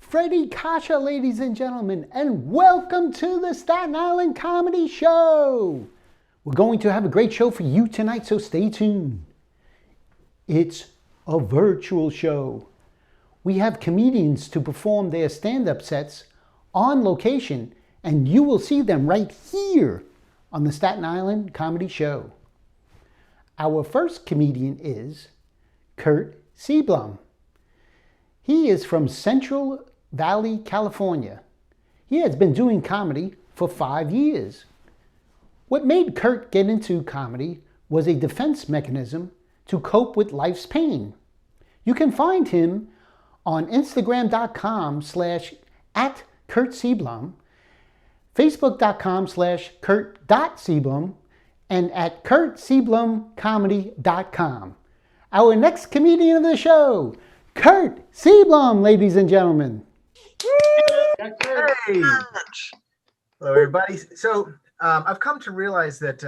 Freddie Kasha, ladies and gentlemen, and welcome to the Staten Island Comedy Show. We're going to have a great show for you tonight, so stay tuned. It's a virtual show. We have comedians to perform their stand-up sets on location, and you will see them right here on the Staten Island Comedy Show. Our first comedian is Kurt Ceblum. He is from Central Valley, California. He has been doing comedy for 5 years. What made Kurt get into comedy was a defense mechanism to cope with life's pain. You can find him on Instagram.com/@KurtCeblum, Facebook.com/Kurt.Ceblum, and at KurtCeblumComedy.com. Our next comedian of the show, Kurt Ceblum, ladies and gentlemen. Hey. Hello, everybody. So I've come to realize that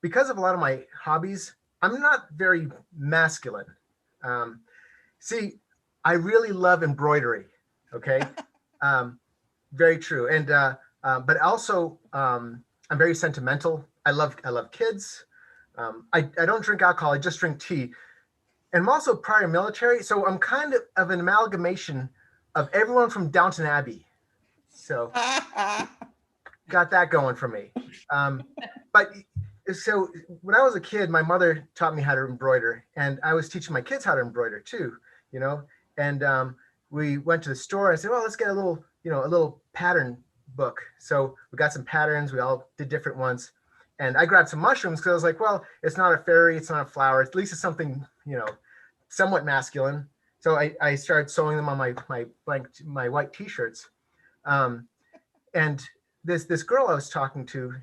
because of a lot of my hobbies, I'm not very masculine. See, I really love embroidery. Okay, very true. And but also I'm very sentimental. I love kids. I don't drink alcohol. I just drink tea. And I'm also prior military, so I'm kind of an amalgamation of everyone from Downton Abbey. So got that going for me. But so when I was a kid, my mother taught me how to embroider, and I was teaching my kids how to embroider too, you know. And we went to the store and said, well, let's get a little pattern book. So we got some patterns. We all did different ones. And I grabbed some mushrooms because I was like, well, it's not a fairy, it's not a flower. At least it's something, somewhat masculine. So I started sewing them on my white t-shirts. And this girl I was talking to,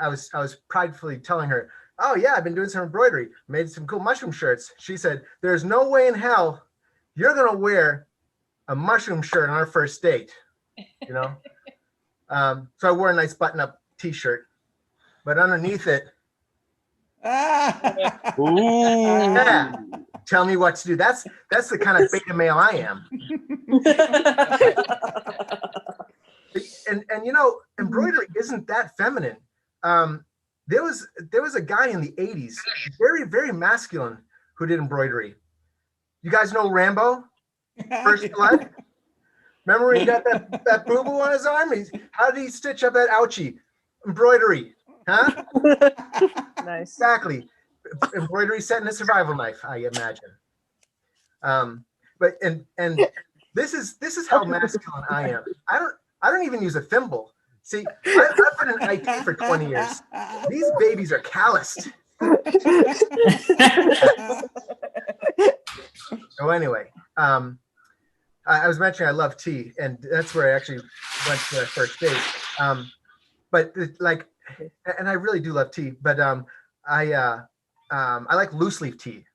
I was pridefully telling her, oh yeah, I've been doing some embroidery, made some cool mushroom shirts. She said, there's no way in hell you're gonna wear a mushroom shirt on our first date, So I wore a nice button-up t-shirt, but underneath it, yeah, tell me what to do. That's the kind of beta male I am. And embroidery isn't that feminine. There was a guy in the 80s, very, very masculine, who did embroidery. You guys know Rambo? First Blood? Remember when he got that boo-boo on his arm? How did he stitch up that ouchie? Embroidery. Huh? Nice. Exactly. Embroidery set in a survival knife, I imagine. But this is how masculine I am. I don't even use a thimble. See, I've been in IT for 20 years. These babies are calloused. So anyway, I was mentioning I love tea, and that's where I actually went to my first date. But and I really do love tea, but I like loose leaf tea,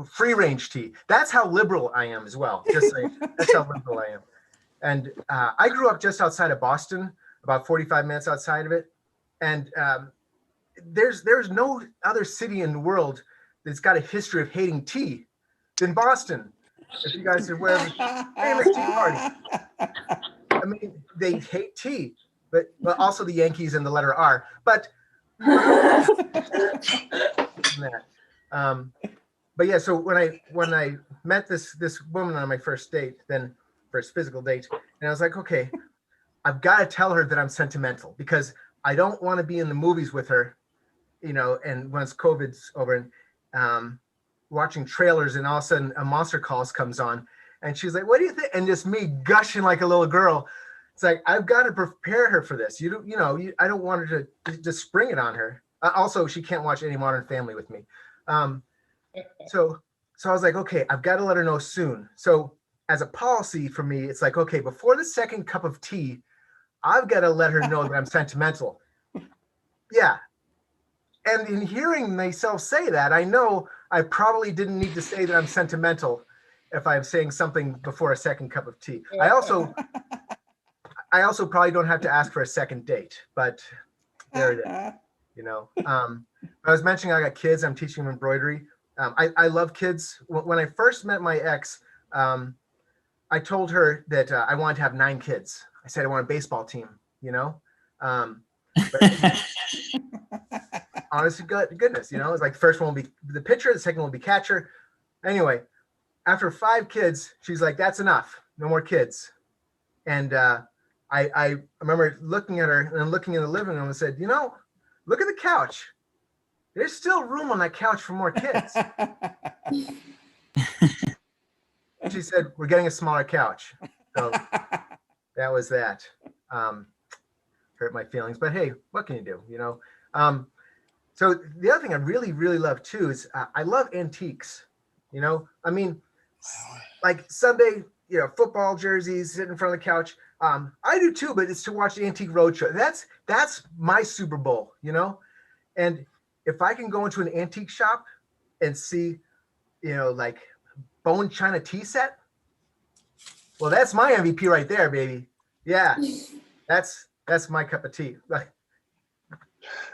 free range tea. That's how liberal I am as well. Just saying, that's how liberal I am. And I grew up just outside of Boston, about 45 minutes outside of it. And there's no other city in the world that's got a history of hating tea than Boston. If you guys are aware of the famous tea party. I mean, they hate tea, but also the Yankees and the letter R. But but yeah, so when I met this woman on my first physical date, and I was like, okay, I've got to tell her that I'm sentimental because I don't want to be in the movies with her, and once COVID's over and watching trailers and all of a sudden a Monster Calls comes on and she's like, what do you think? And just me gushing like a little girl. It's like, I've got to prepare her for this. I don't want her to just spring it on her. Also, she can't watch any Modern Family with me. So I was like, okay, I've got to let her know soon. So as a policy for me, it's like, okay, before the second cup of tea, I've got to let her know that I'm sentimental. Yeah. And in hearing myself say that, I know I probably didn't need to say that I'm sentimental if I'm saying something before a second cup of tea. I also probably don't have to ask for a second date, but there it is. I was mentioning I got kids. I'm teaching them embroidery. I love kids. When I first met my ex, I told her that I wanted to have 9 kids. I said I want a baseball team, you know. But honest to goodness, you know, it's like the first one will be the pitcher, the second one will be catcher. Anyway, after 5 kids, she's like, "That's enough, no more kids." And I remember looking at her and then looking in the living room and said, "You know, look at the couch. There's still room on that couch for more kids." She said, "We're getting a smaller couch." So that was that. Hurt my feelings, but hey, what can you do? You know. So the other thing I really, really love too is I love antiques. You know, I mean, like Sunday, you know, football jerseys sitting in front of the couch. I do too, but it's to watch the Antique Roadshow. That's my Super Bowl. You know, and if I can go into an antique shop and see, you know, like bone china tea set, well, that's my MVP right there, baby. Yeah, that's my cup of tea.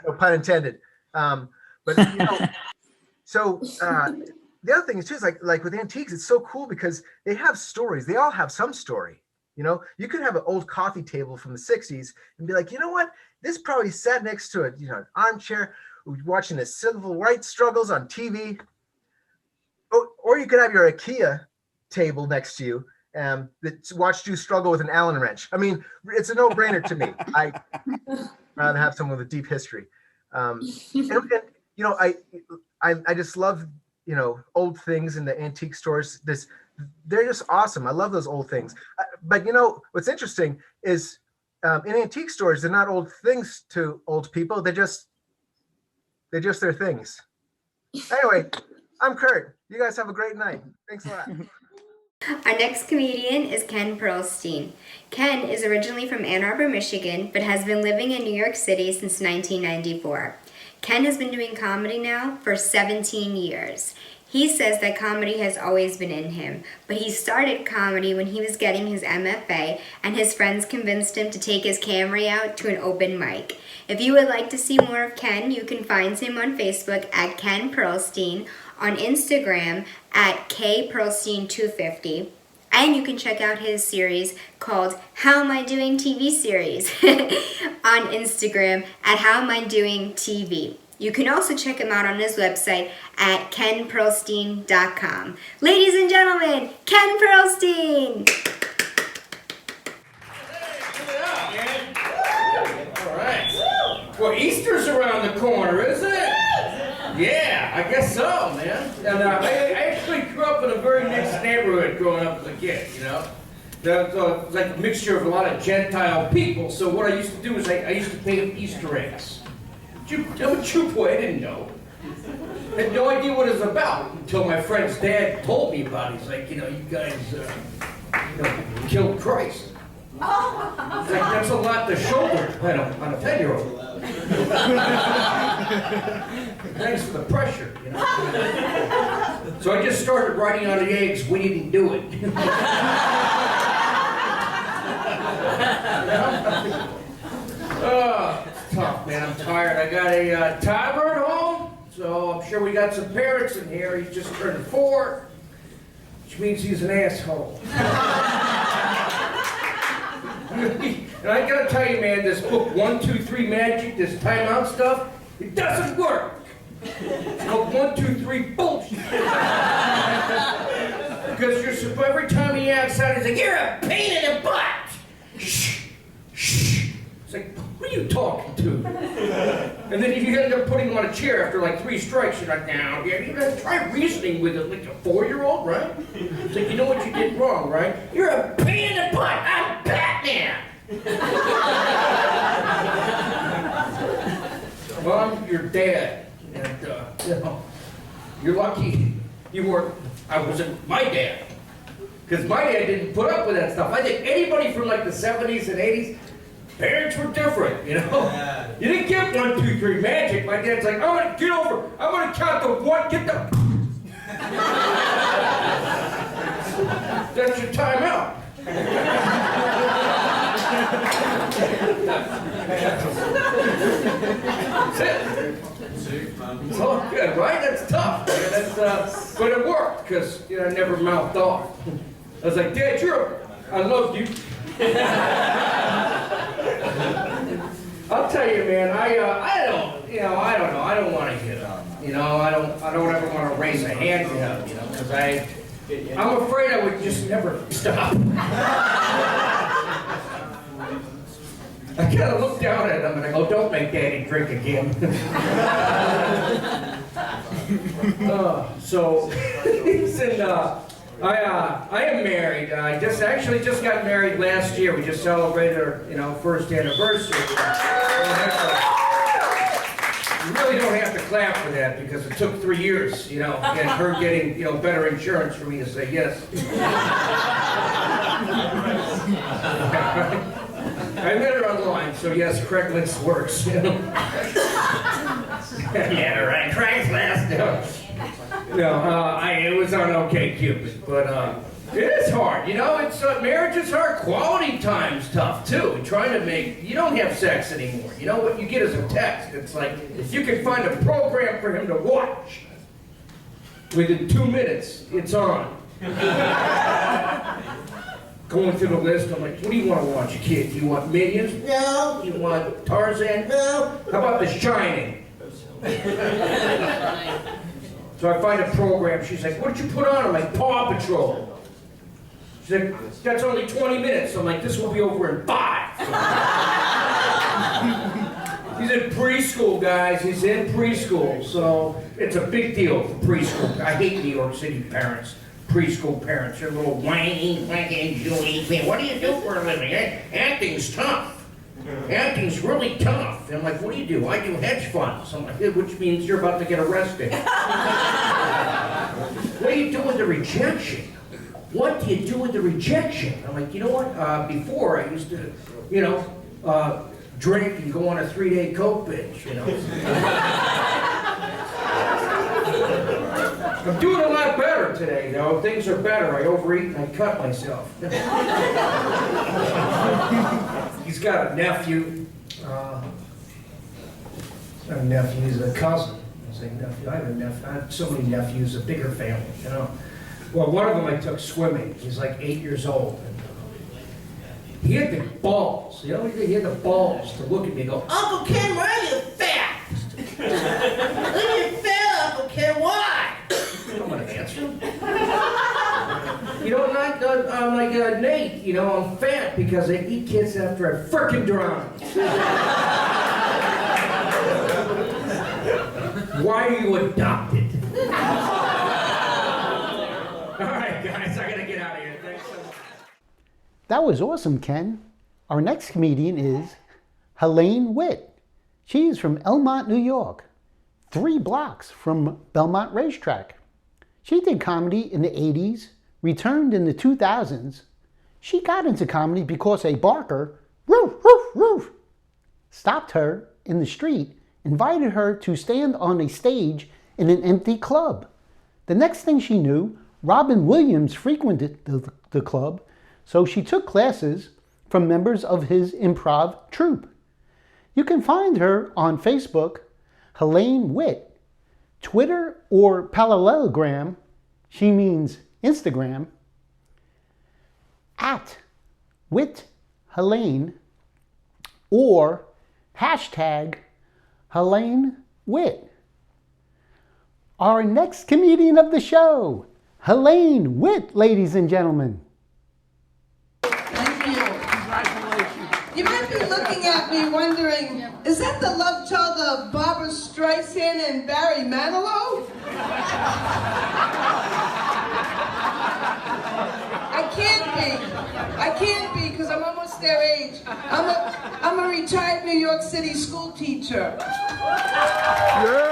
No pun intended. But you know, so the other thing is too is like with antiques, it's so cool because they have stories. They all have some story. You know, you could have an old coffee table from the 60s and be like, you know what? This probably sat next to it, you know, an armchair watching the civil rights struggles on TV. Or you could have your IKEA table next to you that watched you struggle with an Allen wrench. I mean, it's a no-brainer to me. I rather have someone with a deep history. And, you know, I just love, you know, old things in the antique stores. They're just awesome. I love those old things. But you know, what's interesting is in antique stores, they're not old things to old people. They're just their things. Anyway, I'm Kurt. You guys have a great night. Thanks a lot. Our next comedian is Ken Perlstein. Ken is originally from Ann Arbor, Michigan, but has been living in New York City since 1994. Ken has been doing comedy now for 17 years. He says that comedy has always been in him, but he started comedy when he was getting his MFA, and his friends convinced him to take his Camry out to an open mic. If you would like to see more of Ken, you can find him on Facebook at Ken Perlstein, on Instagram at kperlstein250, and you can check out his series called How Am I Doing TV series on Instagram at How Am I Doing TV. You can also check him out on his website at kenperlstein.com. Ladies and gentlemen, Ken Perlstein! All right. Well, Easter's around the corner, isn't it? Yeah, I guess so, man. And I actually grew up in a very mixed neighborhood growing up as a kid, you know. There was like a mixture of a lot of Gentile people. So what I used to do is I used to paint Easter eggs. I'm a true boy, I didn't know. I had no idea what it was about until my friend's dad told me about it. He's like, you know, you guys killed Christ. It's like, that's a lot to shoulder on a 10-year-old. Thanks for the pressure, you know. So I just started writing on the eggs, we didn't do it. Oh, it's tough, man. I'm tired. I got a toddler at home, so I'm sure we got some parents in here. He's just turned 4, which means he's an asshole. And I gotta tell you, man, this book 1, 2, 3 Magic, this timeout stuff, it doesn't work. It's called 1, 2, 3 bullshit. Because every time he acts out, he's like, "You're a pain in the butt." Shh, shh. It's like, what are you talking to? And then you end up putting him on a chair after like 3 strikes. You're like, now, yeah, you gotta try reasoning with it like a 4-year-old, right? It's like, you know what you did wrong, right? You're a pain in the butt. I'm Batman. Well, I'm your dad, and you know, you're lucky I wasn't my dad, because my dad didn't put up with that stuff. I think anybody from like the 70s and 80s, parents were different, you know. You didn't get 1, 2, 3 Magic. My dad's like, I'm gonna get over. I'm gonna count to 1. Get the. That's your timeout. That's it. It's all good, right? That's tough. Man. But it worked because I never mouthed off. I was like, Dad, I love you. I'll tell you, man, I don't know. I don't want to hit up. I don't ever want to raise a hand to him, because I'm afraid I would just never stop. I kind of look down at him and I go, don't make Daddy drink again. So, I am married. I just got married last year. We just celebrated our, first anniversary. You really don't have to clap for that because it took 3 years, and her getting, better insurance for me to say yes. I met her online, so yes, Craigslist works. Yeah, right. Craigslist. It was on OkCupid, but it is hard. It's marriage is hard. Quality time's tough too. You don't have sex anymore. What you get is a text. It's like if you can find a program for him to watch, within 2 minutes, it's on. Going through the list, I'm like, what do you want to watch, kid? Do you want Minions? No. You want Tarzan? No. How about The Shining? So I find a program. She's like, what did you put on? I'm like, Paw Patrol. She's like, that's only 20 minutes. I'm like, this will be over in 5. He's in preschool, guys. He's in preschool. So it's a big deal for preschool. I hate New York City parents. Preschool parents, they're little whiny, Jewy. What do you do for a living? Acting's tough. Acting's really tough. And I'm like, what do you do? I do hedge funds. I'm like, which means you're about to get arrested. What do you do with the rejection? What do you do with the rejection? I'm like, you know what? Before I used to, drink and go on a 3-day coke binge, I'm doing a lot better today, though. Things are better. I overeat and I cut myself. He's got a nephew. Not a nephew, he's a cousin. I say nephew. I have a nephew. I have so many nephews, a bigger family, Well, one of them I took swimming. He's like 8 years old. And, he had the balls. He had the balls to look at me and go, Uncle Ken, why are you fat? Look at you fat, Uncle Ken, why? I'm going to answer him. I'm like Nate, I'm fat because I eat kids after I frickin' drown. Why are you adopted? All right, guys, I got to get out of here. Thanks so much. That was awesome, Ken. Our next comedian is Helene Witt. She's from Elmont, New York, 3 blocks from Belmont Racetrack. She did comedy in the 80s, returned in the 2000s. She got into comedy because a barker, roof, roof, roof, stopped her in the street, invited her to stand on a stage in an empty club. The next thing she knew, Robin Williams frequented the club, so she took classes from members of his improv troupe. You can find her on Facebook, Helene Witt, Twitter or parallelogram, she means Instagram, @WittHelene or #Helene Witt. Our next comedian of the show, Helene Witt, ladies and gentlemen. Thank you. Congratulations. You might be looking at me wondering, is that the love child of Barbara Streisand and Barry Manilow? I can't be because I'm almost their age. I'm a retired New York City school teacher. Yeah!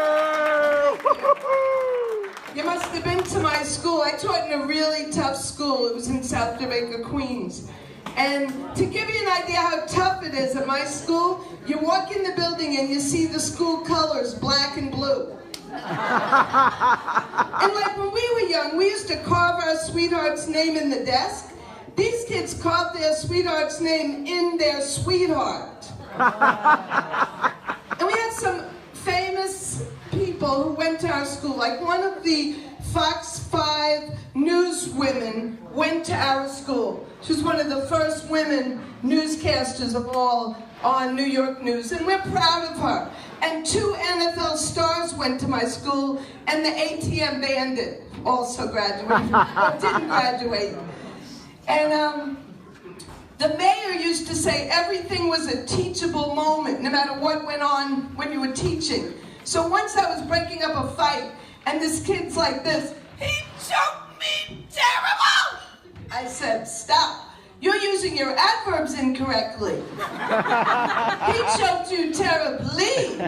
You must have been to my school. I taught in a really tough school. It was in South Jamaica, Queens. And to give you an idea how tough it is at my school, you walk in the building and you see the school colors, black and blue. And like when we were young, we used to carve our sweetheart's name in the desk. These kids carved their sweetheart's name in their sweetheart. And we had some famous people people who went to our school. Like one of the Fox 5 news women went to our school. She was one of the first women newscasters of all on New York News, and we're proud of her. And 2 NFL stars went to my school, and the ATM bandit also graduated, or didn't graduate. And the mayor used to say everything was a teachable moment, no matter what went on when you were teaching. So once I was breaking up a fight, and this kid's like this, "He choked me terrible!" I said, "Stop. You're using your adverbs incorrectly. He choked you terribly."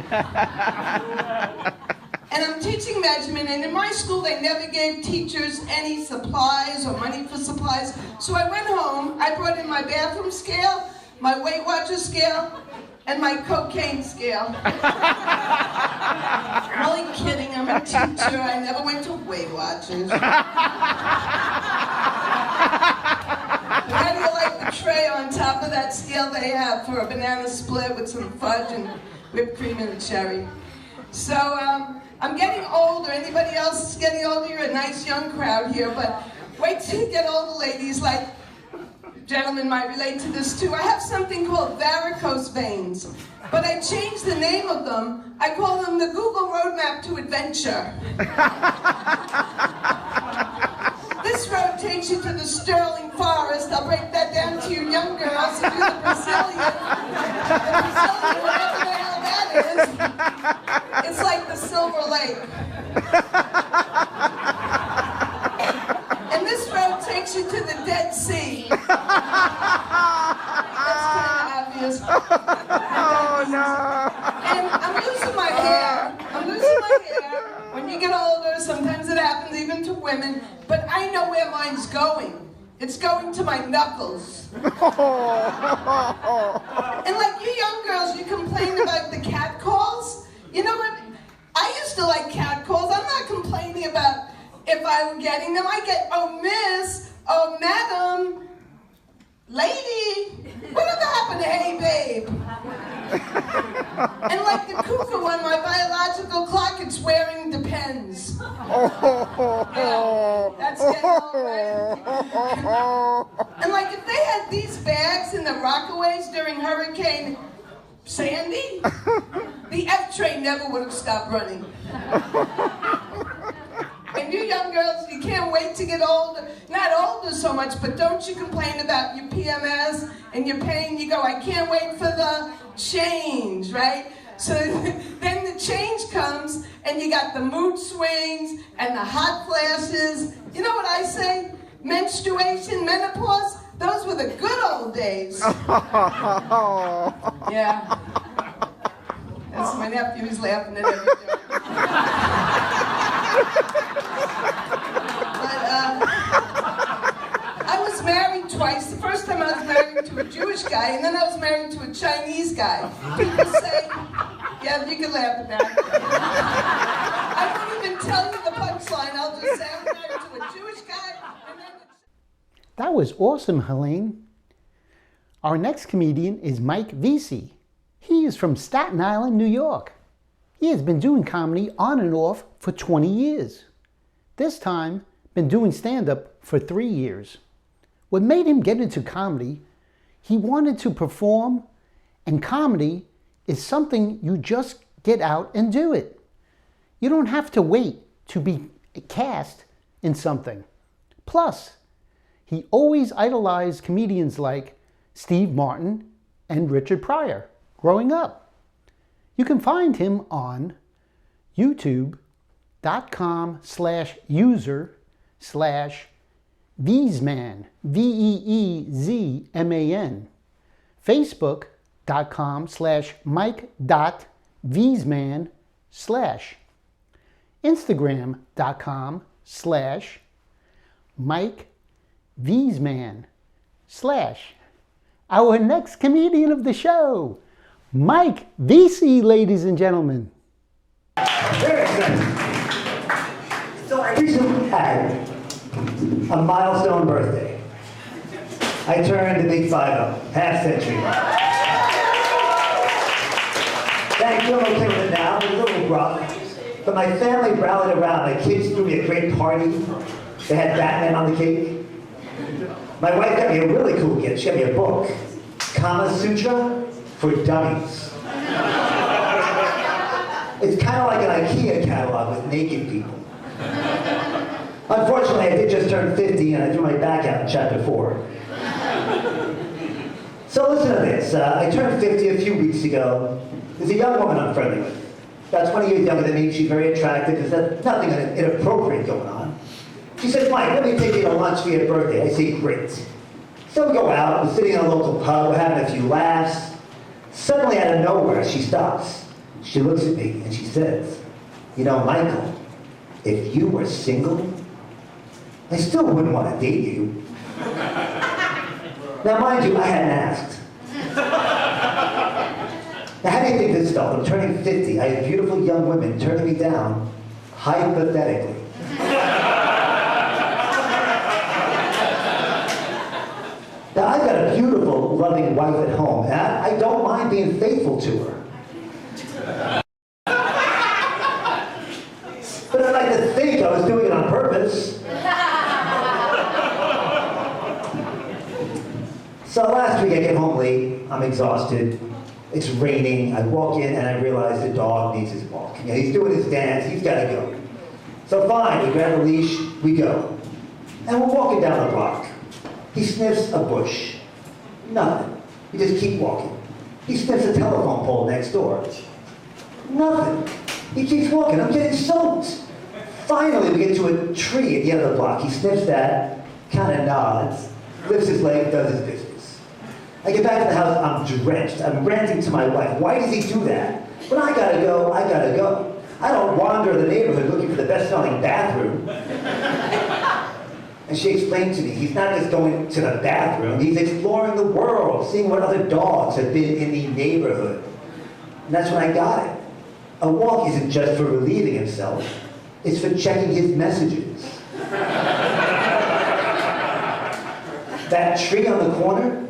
And I'm teaching measurement, and in my school they never gave teachers any supplies or money for supplies. So I went home, I brought in my bathroom scale, my Weight Watcher scale, and my cocaine scale. I'm only kidding, I'm a teacher, I never went to Weight Watchers. How do you like the tray on top of that scale they have for a banana split with some fudge and whipped cream and a cherry? So I'm getting older. Anybody else is getting older? You're a nice young crowd here, but wait till you get older, ladies. Like, gentlemen might relate to this too. I have something called varicose veins, but I changed the name of them. I call them the Google Roadmap to Adventure. This road takes you to the Sterling Forest. I'll break that down to you young girls. If you're the Brazilian, whatever the hell that is, it's like the Silver Lake. And this road takes you to the Dead Sea. That's kind of obvious. Oh, no. And I'm losing my hair. I'm losing my hair. When you get older, sometimes it happens even to women, but I know where mine's going. It's going to my knuckles. And like you young girls, you complain about the cat calls. You know what? I used to like cat calls. I'm not complaining about if I were getting them. I get, "Oh, miss, oh, madam, lady, whatever happened to hey, babe?" And like the cuckoo on my biological clock, it's wearing depends. Yeah, that's getting old, right? And like if they had these bags in the Rockaways during Hurricane Sandy, the F train never would have stopped running. And you young girls, you can't wait to get older. Not older so much, but don't you complain about your PMS and your pain. You go, "I can't wait for the change," right? So then the change comes, and you got the mood swings and the hot flashes. You know what I say? Menstruation, menopause, those were the good old days. Yeah. That's my nephew, he's laughing at everything. I was married twice. The first time I was married to a Jewish guy, and then I was married to a Chinese guy. People say, yeah, you can laugh at that. I won't even tell you the punchline. I'll just say I was married to a Jewish guy, and then... That was awesome, Helene. Our next comedian is Mike Vici. He is from Staten Island, New York. He has been doing comedy on and off for 20 years. This time, been doing stand-up for 3 years. What made him get into comedy, he wanted to perform, and comedy is something you just get out and do it. You don't have to wait to be cast in something. Plus, he always idolized comedians like Steve Martin and Richard Pryor growing up. You can find him on youtube.com/user/Veezman, Veezman, facebook.com/mike.veezman/, instagram.com/mike.veezman/. Our next comedian of the show, Mike Vici, ladies and gentlemen. Very exciting. So I recently had a milestone birthday. I turned the big 5-0, half century. Thank you, I'm okay with it now. It was a little rough. But my family rallied around. My kids threw me a great party. They had Batman on the cake. My wife got me a really cool gift. She got me a book, Kama Sutra for Dummies. It's kind of like an IKEA catalog with naked people. Unfortunately, I did just turn 50 and I threw my back out in chapter 4. So listen to this. I turned 50 a few weeks ago. There's a young woman I'm friendly with. About 20 years younger than me. She's very attractive. There's nothing inappropriate going on. She said, Mike, let me take you to lunch for your birthday. I say, great. So we go out. We're sitting in a local pub. We're having a few laughs. Suddenly, out of nowhere, she stops. She looks at me and she says, you know, Michael, if you were single, I still wouldn't want to date you. Now, mind you, I hadn't asked. Now, how do you think this felt? I'm turning 50. I have beautiful young women turning me down, hypothetically. Now, I've got a beautiful, loving wife at home, and I don't mind being faithful to her. But I like to think I was doing it on purpose. So last week I get home late, I'm exhausted, it's raining, I walk in and I realize the dog needs his walk. You know, he's doing his dance, he's gotta go. So fine, we grab a leash, we go. And we're walking down the block. He sniffs a bush. Nothing. We just keep walking. He sniffs a telephone pole next door. Nothing. He keeps walking, I'm getting soaked. Finally, we get to a tree at the end of the block. He sniffs that, kind of nods, lifts his leg, does his business. I get back to the house, I'm drenched. I'm ranting to my wife. Why does he do that? When I gotta go, I gotta go. I don't wander the neighborhood looking for the best-selling bathroom. And she explained to me, he's not just going to the bathroom, he's exploring the world, seeing what other dogs have been in the neighborhood. And that's when I got it. A walk isn't just for relieving himself, it's for checking his messages. That tree on the corner,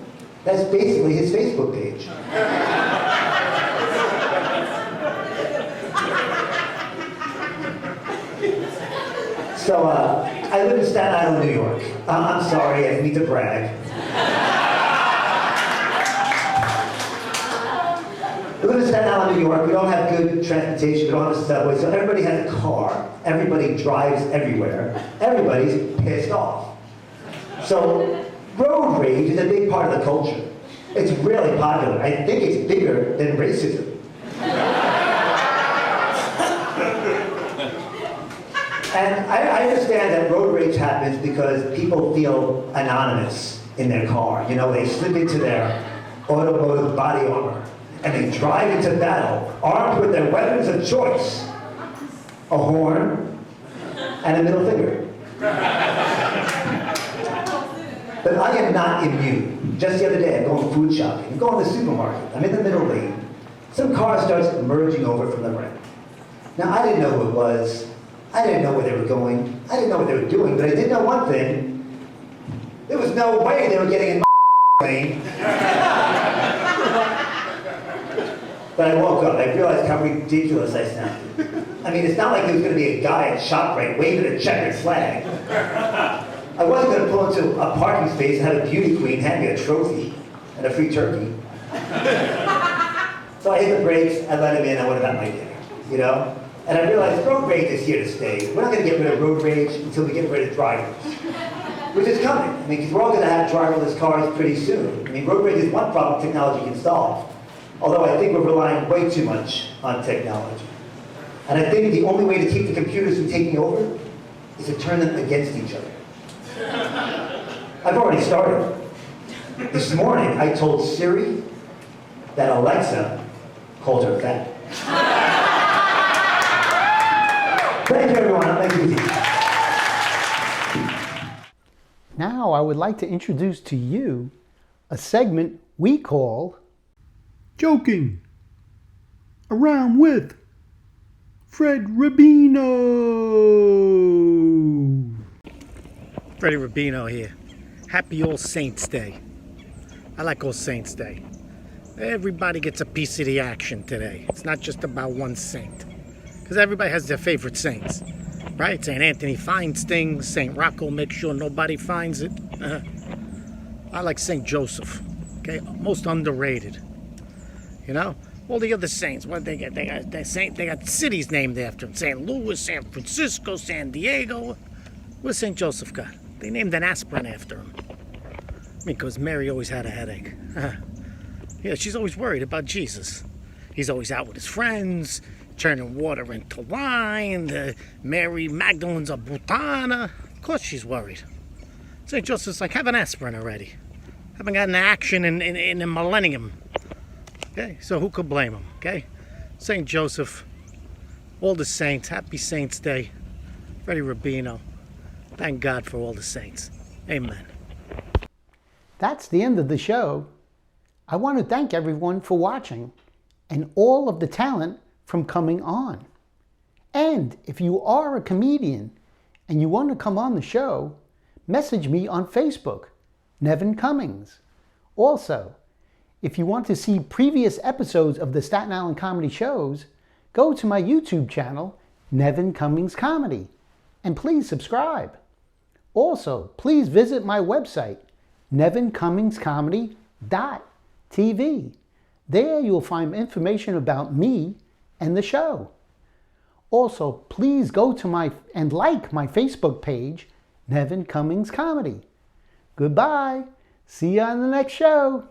that's basically his Facebook page. So, I live in Staten Island, New York. I'm sorry, I didn't mean to brag. We live in Staten Island, New York. We don't have good transportation. We don't have a subway. So everybody has a car. Everybody drives everywhere. Everybody's pissed off. So road rage is a big part of the culture. It's really popular. I think it's bigger than racism. And I understand that road rage happens because people feel anonymous in their car. You know, they slip into their automotive body armor and they drive into battle, armed with their weapons of choice, a horn and a middle finger. But I am not immune. Just the other day, I'm going food shopping. I'm going to the supermarket. I'm in the middle lane. Some car starts merging over from the right. Now, I didn't know who it was. I didn't know where they were going. I didn't know what they were doing, but I did know one thing. There was no way they were getting in my lane. But I woke up. I realized how ridiculous I sounded. I mean, it's not like there was going to be a guy at ShopRite waving a checkered flag. I wasn't going to pull into a parking space and have a beauty queen hand me a trophy and a free turkey. So I hit the brakes, I let him in, I went about my day, you know? And I realized road rage is here to stay. We're not going to get rid of road rage until we get rid of drivers. Which is coming. I mean, because we're all going to have driverless cars pretty soon. I mean, road rage is one problem technology can solve. Although I think we're relying way too much on technology. And I think the only way to keep the computers from taking over is to turn them against each other. I've already started. This morning, I told Siri that Alexa called her fat. Thank you, everyone. Thank you. Now I would like to introduce to you a segment we call Joking Around with Fred Rubino. Freddie Rubino here. Happy All Saints Day. I like All Saints Day. Everybody gets a piece of the action today. It's not just about one saint. Because everybody has their favorite saints, right? St. Anthony finds things. St. Rocco makes sure nobody finds it. I like St. Joseph, okay? Most underrated, you know? All the other saints, what they got? They got cities named after them. St. Louis, San Francisco, San Diego. What's St. Joseph got? They named an aspirin after him. I mean, because Mary always had a headache. Yeah, she's always worried about Jesus. He's always out with his friends, turning water into wine. Mary Magdalene's a putana. Of course she's worried. St. Joseph's like, have an aspirin already. Haven't gotten action in a millennium. Okay, so who could blame him, okay? St. Joseph, all the saints, happy Saints' Day. Freddie Rubino, thank God for all the saints. Amen. That's the end of the show. I want to thank everyone for watching and all of the talent from coming on. And if you are a comedian and you want to come on the show, message me on Facebook, Nevin Cummings. Also, if you want to see previous episodes of the Staten Island comedy shows, go to my YouTube channel, Nevin Cummings Comedy, and please subscribe. Also, please visit my website, nevincummingscomedy.tv. There you'll find information about me and the show. Also, please go to and like my Facebook page, Nevin Cummings Comedy. Goodbye. See you on the next show.